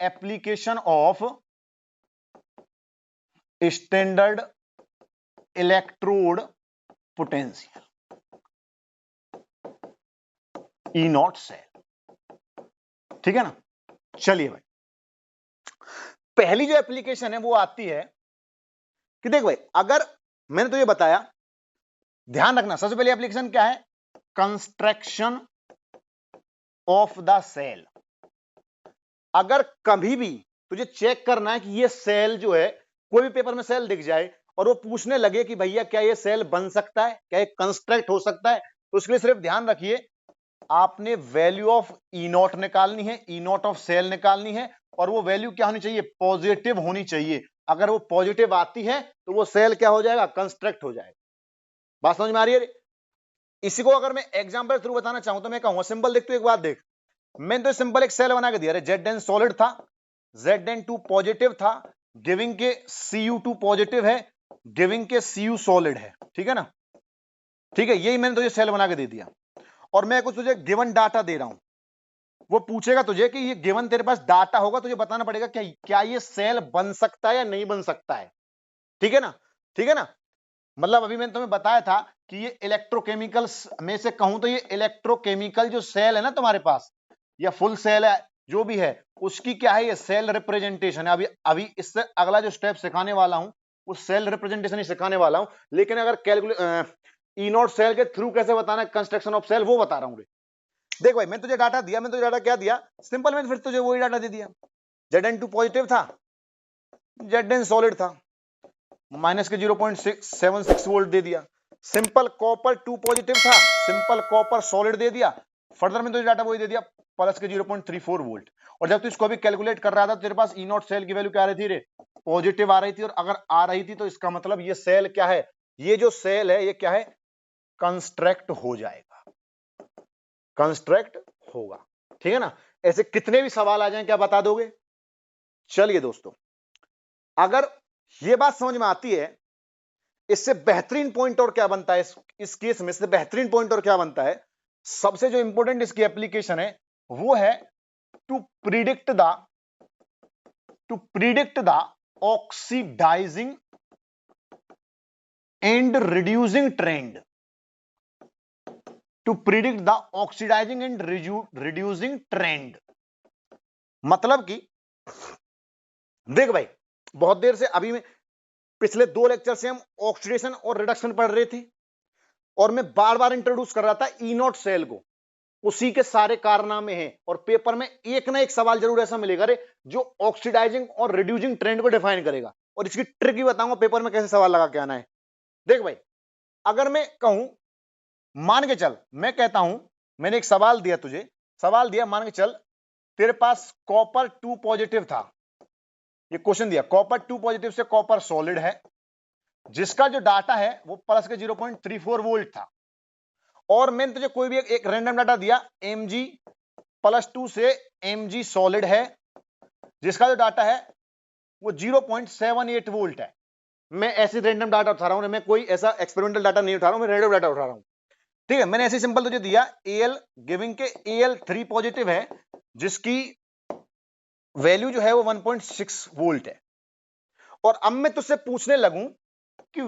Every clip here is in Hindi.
Application of standard electrode potential E naught cell. ठीक है ना। चलिए भाई, पहली जो एप्लीकेशन है वो आती है कि देख भाई, अगर मैंने तुझे बताया, ध्यान रखना, सबसे पहली एप्लीकेशन क्या है, कंस्ट्रक्शन ऑफ द सेल। अगर कभी भी तुझे चेक करना है कि ये सेल जो है, कोई भी पेपर में सेल दिख जाए और वो पूछने लगे कि भैया क्या ये सेल बन सकता है, क्या ये कंस्ट्रक्ट हो सकता है, तो उसके लिए सिर्फ ध्यान रखिए, आपने वैल्यू ऑफ ई नॉट निकालनी है, ई नॉट ऑफ सेल निकालनी है, और वो वैल्यू क्या होनी चाहिए, पॉजिटिव होनी चाहिए। अगर वो पॉजिटिव आती है तो वो सेल क्या हो जाएगा, कंस्ट्रक्ट हो जाएगा। बात समझ में आ रही है? इसी को अगर मैं एग्जांपल थ्रू बताना चाहूं तो मैं कहूंगा, सिंपल देख, तू एक बात देख, मैंने तो सिंपल एक सेल बना के दिया, Zn सॉलिड था, Zn2 पॉजिटिव था, गिविंग के Cu2 पॉजिटिव है, गिविंग के Cu सॉलिड है। ठीक है ना, ठीक है, यही मैंने तुझे सेल बना के दे दिया, और मैं कुछ तुझे गिवन डाटा दे रहा हूं। वो पूछेगा तुझे कि ये गिवन तेरे पास डाटा होगा, तुझे बताना पड़ेगा क्या ये सेल बन सकता है या नहीं बन सकता है। ठीक है ना, ठीक है ना। मतलब अभी मैंने तुम्हें बताया था कि ये इलेक्ट्रोकेमिकल्स में से कहूं तो ये इलेक्ट्रोकेमिकल जो सेल है ना तुम्हारे पास, या फुल सेल है जो भी है, उसकी क्या है, ये सेल रिप्रेजेंटेशन है। अभी अभी इससे अगला जो स्टेप सिखाने वाला हूं वो सेल रिप्रेजेंटेशन ही सिखाने वाला हूं, लेकिन अगर कैलकुलेट ई नॉट सेल के थ्रू कैसे बताना है कंस्ट्रक्शन ऑफ सेल, वो बता रहा हूं। देख भाई, मैं तुझे डाटा दिया, मैं तुझे डाटा क्या दिया, सिंपल, मैंने फिर तुझे वही डाटा दे दिया। Zn2 पॉजिटिव था, Zn सॉलिड था, माइनस के 0.76 वोल्ट दे दिया। सिंपल कॉपर 2 पॉजिटिव था, सिंपल कॉपर सॉलिड दे दिया। फर्दर में तुझे डाटा वही दे दिया, प्लस के 0.34 वोल्ट। और जब तू इसको भी कैलकुलेट कर रहा था, तेरे पास ई नॉट सेल की वैल्यू क्या आ रही थी रे, पॉजिटिव आ रही थी। और अगर आ रही थी तो इसका मतलब ये सेल क्या है, ये जो सेल है ये क्या है, कंस्ट्रक्ट हो जाएगा, कंस्ट्रक्ट होगा। ठीक है ना। ऐसे कितने भी सवाल आ जाएं, क्या बता दोगे? चलिए दोस्तों, अगर ये बात समझ में आती है, इससे बेहतरीन पॉइंट और क्या बनता है, इस केस में से बेहतरीन पॉइंट और क्या बनता है, सबसे जो इंपॉर्टेंट इसकी एप्लीकेशन है वो है to predict the oxidising and reducing trend, to predict the oxidising and reducing trend. मतलब कि देख भाई, बहुत देर से अभी में पिछले 2 लेक्चर से हम ऑक्सीडेशन और रिडक्शन पढ़ रहे थे, और मैं बार बार इंट्रोड्यूस कर रहा था ई नॉट सेल को, उसी के सारे कारनामे हैं। और पेपर में एक ना एक सवाल जरूर ऐसा मिलेगा रे जो ऑक्सीडाइजिंग और रिड्यूसिंग ट्रेंड को डिफाइन करेगा, और इसकी ट्रिक भी बताऊंगा पेपर में कैसे सवाल लगा के आना है। देख भाई, अगर मैं कहूं, मान के चल, मैं कहता हूं, मैंने एक सवाल दिया तुझे, सवाल दिया, मान के चल तेरे पास कॉपर 2 पॉजिटिव था, ये क्वेश्चन दिया, कॉपर 2 पॉजिटिव से कॉपर सॉलिड है, जिसका जो डाटा है वो प्लस के 0.34 वोल्ट था। और मैंने तुझे कोई भी एक रैंडम डाटा दिया, Mg+2 से Mg सॉलिड है, जिसका जो डाटा है वो 0.78 वोल्ट है। मैं ऐसे रैंडम डाटा उठा रहा हूं, मैं कोई ऐसा एक्सपेरिमेंटल डाटा नहीं उठा रहा हूं, मैं रैंडम डाटा उठा रहा हूं। ठीक है, मैंने ऐसे सिंपल तुझे दिया, Al गिविंग के Al3 पॉजिटिव है, जिसकी वैल्यू जो है वो 1.6 वोल्ट है। और अब मैं तुझसे पूछने लगूं कि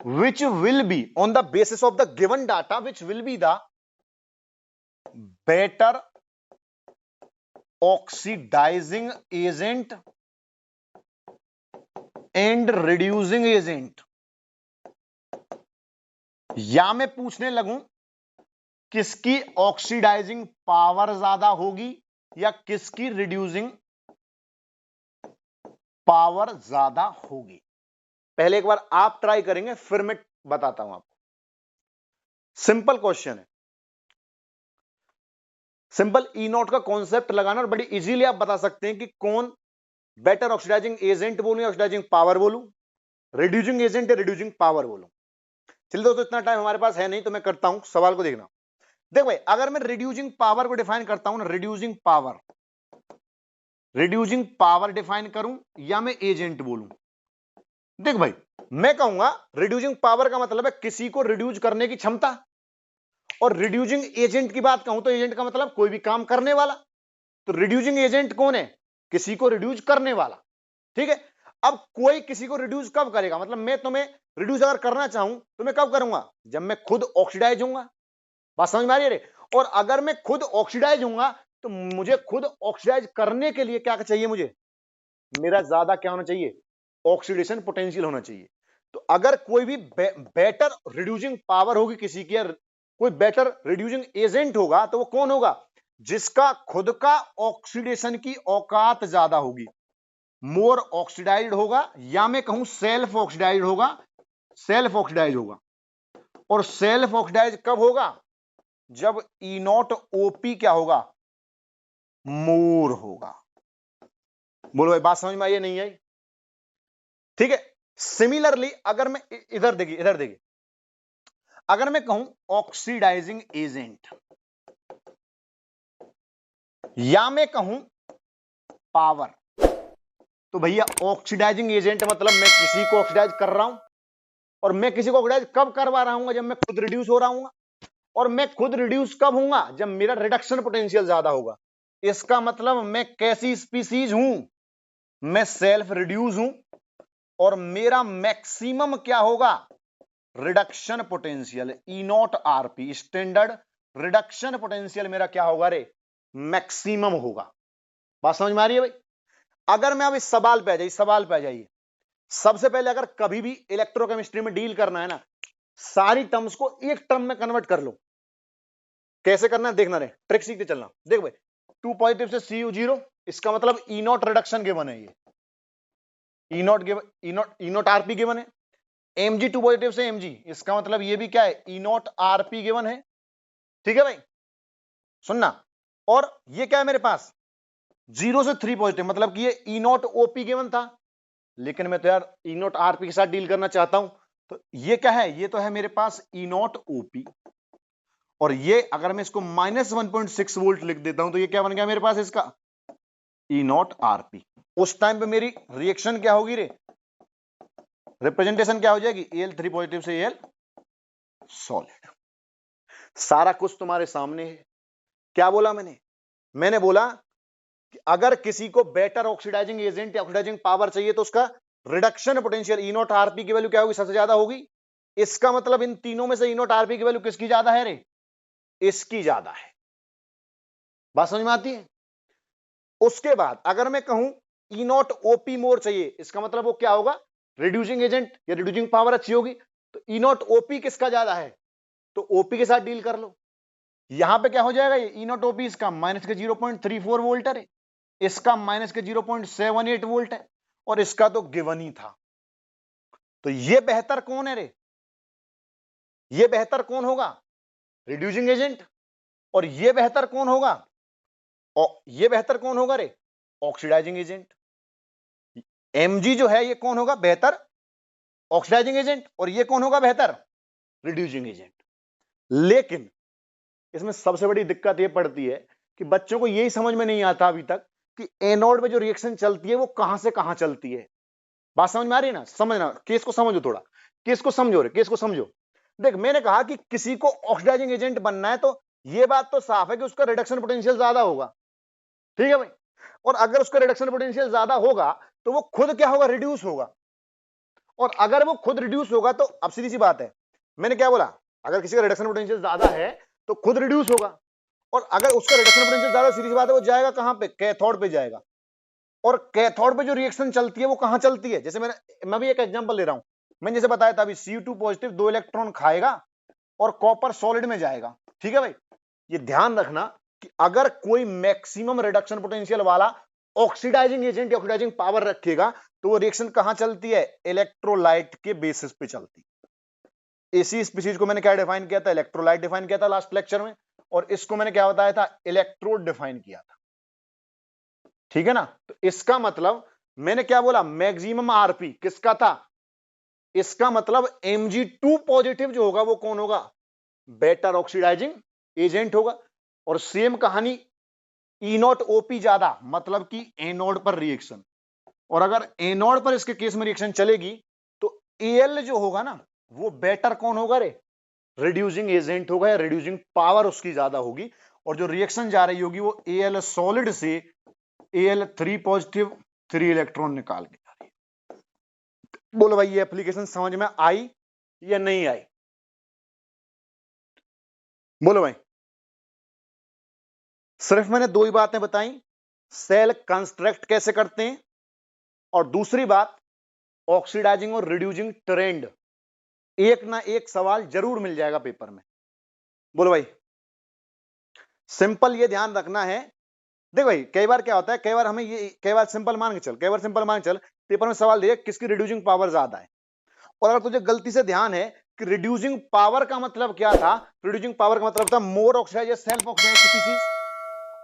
which will be on the basis of the given data, which will be the better oxidizing agent and reducing agent। या मैं पूछने लगूं किसकी ऑक्सीडाइजिंग पावर ज्यादा होगी या किसकी रिड्यूसिंग पावर ज्यादा होगी। पहले एक बार आप ट्राई करेंगे, फिर मैं बताता हूं आपको। सिंपल क्वेश्चन है, सिंपल ई नॉट का कॉन्सेप्ट लगाना, और बड़ी इजीली आप बता सकते हैं कि कौन बेटर ऑक्सीडाइजिंग एजेंट बोलूं या ऑक्सीडाइजिंग पावर बोलूं, रिड्यूसिंग एजेंट या रिड्यूसिंग पावर बोलूं। चलिए दोस्तों, इतना टाइम हमारे पास है नहीं, तो मैं करता हूं, सवाल को देखना। देख भाई, अगर मैं रिड्यूसिंग पावर को डिफाइन करता हूं ना, रिड्यूसिंग पावर डिफाइन करूं या मैं एजेंट बोलूं। देख भाई, मैं कहूंगा रिड्यूसिंग पावर का मतलब है किसी को रिड्यूस करने की क्षमता, और रिड्यूसिंग एजेंट की बात कहूं तो एजेंट का मतलब कोई भी काम करने वाला। तो रिड्यूसिंग एजेंट कौन है? किसी को रिड्यूस करने वाला। ठीक है, अब कोई किसी को रिड्यूस कब करेगा? मतलब मैं तुम्हें रिड्यूस अगर करना चाहूं तो मैं कब करूंगा? जब मैं खुद ऑक्सीडाइज होऊंगा। बात समझ में आ रही है? और अगर मैं खुद ऑक्सीडाइज होऊंगा तो मुझे खुद ऑक्सीडाइज करने के लिए क्या चाहिए? मुझे मेरा ज्यादा क्या होना चाहिए? ऑक्सीडेशन पोटेंशियल होना चाहिए। तो अगर कोई भी बेटर रिड्यूसिंग पावर होगी किसी की, कोई बेटर रिड्यूसिंग एजेंट होगा, तो वो कौन होगा? जिसका खुद का ऑक्सीडेशन की औकात ज्यादा होगी, मोर ऑक्सीडाइज्ड होगा, या मैं कहूं सेल्फ ऑक्सीडाइज्ड होगा। सेल्फ ऑक्सीडाइज होगा। और सेल्फ ऑक्सीडाइज कब होगा? जब ई नॉट ओपी क्या होगा? मोर होगा। बोलो भाई, बात समझ में आई या नहीं आई? ठीक है, सिमिलरली अगर मैं इधर देखिए, अगर मैं कहूं ऑक्सीडाइजिंग एजेंट, या मैं कहूं पावर, तो भैया ऑक्सीडाइजिंग एजेंट मतलब मैं किसी को ऑक्सीडाइज कर रहा हूं, और मैं किसी को ऑक्सीडाइज कब करवा रहा हूं? जब मैं खुद रिड्यूस हो रहा हूं। और मैं खुद रिड्यूस कब होऊंगा? जब मेरा रिडक्शन पोटेंशियल ज्यादा होगा। इसका मतलब मैं कैसी स्पीसीज हूं? मैं सेल्फ रिड्यूस हूं, और मेरा मैक्सिमम क्या होगा? Reduction potential E not RP, standard reduction potential मेरा क्या होगा रे? मैक्सिमम होगा। बात समझ में आ रही है भाई? अगर मैं अब इस सवाल पे आ जाइए, सबसे पहले अगर कभी भी इलेक्ट्रोकेमिस्ट्री में डील करना है ना, सारी टर्म्स को एक टर्म में कन्वर्ट कर लो। कैसे करना है देखना रे, ट्रिक सीखते चलना। देख भाई, 2 पॉजिटिव से Cu0, इसका मतलब ई नॉट रिडक्शन गिवन है, ये ई नॉट आरपी गिवन है। Mg 2 पॉजिटिव से Mg, इसका मतलब ये भी क्या है? ई नॉट आरपी गिवन है। ठीक है भाई, सुनना। और ये क्या है मेरे पास? 0 से 3 पॉजिटिव, मतलब कि ये ई नॉट ओपी गिवन था, लेकिन मैं तो यार ई नॉट आरपी के साथ डील करना चाहता हूं। तो ये क्या है? ये तो है मेरे पास ई नॉट ओपी, और ये अगर मैं इसको -1.6 वोल्ट लिख देता हूं तो ये क्या बन गया मेरे पास? इसका ई नॉट आरपी। उस टाइम पे मेरी रिएक्शन क्या होगी रे? रिप्रेजेंटेशन क्या हो जाएगी? Al3 पॉजिटिव से Al सॉलिड। सारा कुछ तुम्हारे सामने है। क्या बोला मैंने? मैंने बोला कि अगर किसी को बेटर ऑक्सीडाइजिंग एजेंट या ऑक्सीडाइजिंग पावर चाहिए तो उसका reduction potential E not RP की वैल्यू क्या होगी? सबसे ज्यादा होगी। इसका मतलब इन तीनों में से ई नॉट आरपी की वैल्यू किसकी ज्यादा है रे? इसकी ज्यादा है। बात समझ में आती है? उसके बाद अगर मैं कहूं ई नॉट ओपी मोर चाहिए, इसका मतलब वो क्या होगा? रिड्यूसिंग एजेंट या रिड्यूसिंग पावर अच्छी होगी। तो ई नॉट ओपी किसका ज्यादा है? तो ओपी के साथ डील कर लो। यहां पे क्या हो जाएगा? ये ई नॉट ओपी इसका -0.34 वोल्ट है, इसका -0.78 वोल्ट है, और इसका तो गिवन ही था। तो ये बेहतर कौन है रे? ये बेहतर कौन होगा? Reducing agent. और ये बेहतर कौन होगा? ये बेहतर कौन होगा रे? Oxidising agent. Mg जो है ये कौन होगा बेहतर? Oxidising agent. और ये कौन होगा बेहतर? Reducing agent. लेकिन इसमें सबसे बड़ी दिक्कत ये पड़ती है कि बच्चों को यही समझ में नहीं आता अभी तक कि एनोड में जो रिएक्शन चलती है वो कहां से कहां चलती है। बात समझ में आ रही है ना? समझना, केस को समझो थोड़ा, केस को समझो रे, केस को समझो। देख, मैंने कहा कि किसी को ऑक्सीडाइजिंग एजेंट बनना है तो ये बात तो साफ है कि उसका रिडक्शन पोटेंशियल ज्यादा होगा। ठीक है भाई? और अगर उसका रिडक्शन पोटेंशियल ज्यादा होगा तो वो खुद क्या होगा? रिड्यूस होगा। और अगर वो खुद रिड्यूस होगा तो अब सीधी सी बात है, मैंने क्या बोला? अगर किसी का रिडक्शन पोटेंशियल ज्यादा है तो खुद रिड्यूस होगा, और अगर उसका रिडक्शन पोटेंशियल ज्यादा, सीधी सी बात है, वो जाएगा कहां पे? कैथोड पे जाएगा। और कैथोड पे जो रिएक्शन चलती है वो कहां चलती है? जैसे मैं भी एक एग्जांपल ले रहा हूं। मैंने जैसे बताया था अभी, Cu2 पॉजिटिव 2 इलेक्ट्रॉन खाएगा और कॉपर सॉलिड में जाएगा। ठीक है भाई? ये ध्यान रखना कि अगर कोई मैक्सिमम रिडक्शन पोटेंशियल वाला ऑक्सीडाइजिंग एजेंट या ऑक्सीडाइजिंग पावर रखेगा तो वो रिएक्शन कहां चलती है? इलेक्ट्रोलाइट के बेसिस पे चलती है। इसी स्पीशीज को मैंने क्या डिफाइन किया था? इलेक्ट्रोलाइट डिफाइन किया था लास्ट लेक्चर में, और इसको मैंने क्या बताया था? इलेक्ट्रोड डिफाइन किया था। ठीक है ना? तो इसका मतलब मैंने क्या बोला? मैक्सिमम आरपी किसका था? इसका मतलब Mg2 पॉजिटिव जो होगा वो कौन होगा? बेटर ऑक्सीडाइजिंग एजेंट होगा। और सेम कहानी ई नॉट ओपी ज्यादा, मतलब कि एनोड पर रिएक्शन। और अगर एनोड पर इसके केस में रिएक्शन चलेगी तो Al जो होगा ना वो बेटर कौन होगा रे? रिड्यूसिंग एजेंट होगा, या रिड्यूसिंग पावर उसकी ज्यादा होगी। और जो रिएक्शन जा रही होगी वो Al सॉलिड से Al3 पॉजिटिव 3 इलेक्ट्रॉन निकाल के जा रही है। बोलो भाई ये एप्लीकेशन समझ में आई या नहीं आई? बोलो भाई। सिर्फ मैंने दो ही बातें बताई, सेल कंस्ट्रक्ट कैसे करते हैं और दूसरी बात ऑक्सीडाइजिंग और रिड्यूसिंग ट्रेंड। एक ना एक सवाल जरूर मिल जाएगा पेपर में। बोलो भाई। सिंपल ये ध्यान रखना है, देख भाई कई बार क्या होता है, कई बार सिंपल मान के चल पेपर में सवाल दिया किसकी रिड्यूसिंग पावर ज्यादा है, और अगर तुझे गलती से ध्यान है कि रिड्यूसिंग पावर का मतलब क्या था, रिड्यूसिंग पावर का मतलब था मोर ऑक्सीडाइज या सेल्फ ऑक्सीडाइज स्पीसीज,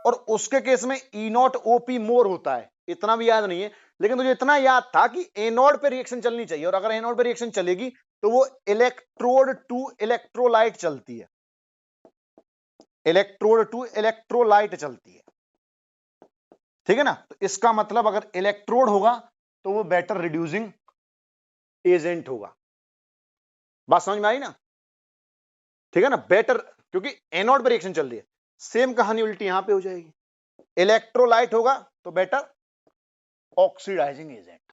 और उसके केस में ई नॉट ओपी मोर होता है, इतना भी याद नहीं है, लेकिन तुझे इतना याद था कि एनोड पे रिएक्शन चलनी चाहिए, और अगर एनोड पे रिएक्शन चलेगी तो वो इलेक्ट्रोड टू इलेक्ट्रोलाइट चलती है, इलेक्ट्रोड टू इलेक्ट्रोलाइट चलती है, ठीक है ना। तो इसका मतलब अगर इलेक्ट्रोड होगा तो वो बेटर रिड्यूसिंग एजेंट होगा। बात समझ में आई ना? ठीक है ना, बेटर, क्योंकि एनोड पे रिएक्शन चल रही है। सेम कहानी उल्टी यहां पे हो जाएगी, इलेक्ट्रोलाइट होगा तो बेटर ऑक्सीडाइजिंग एजेंट।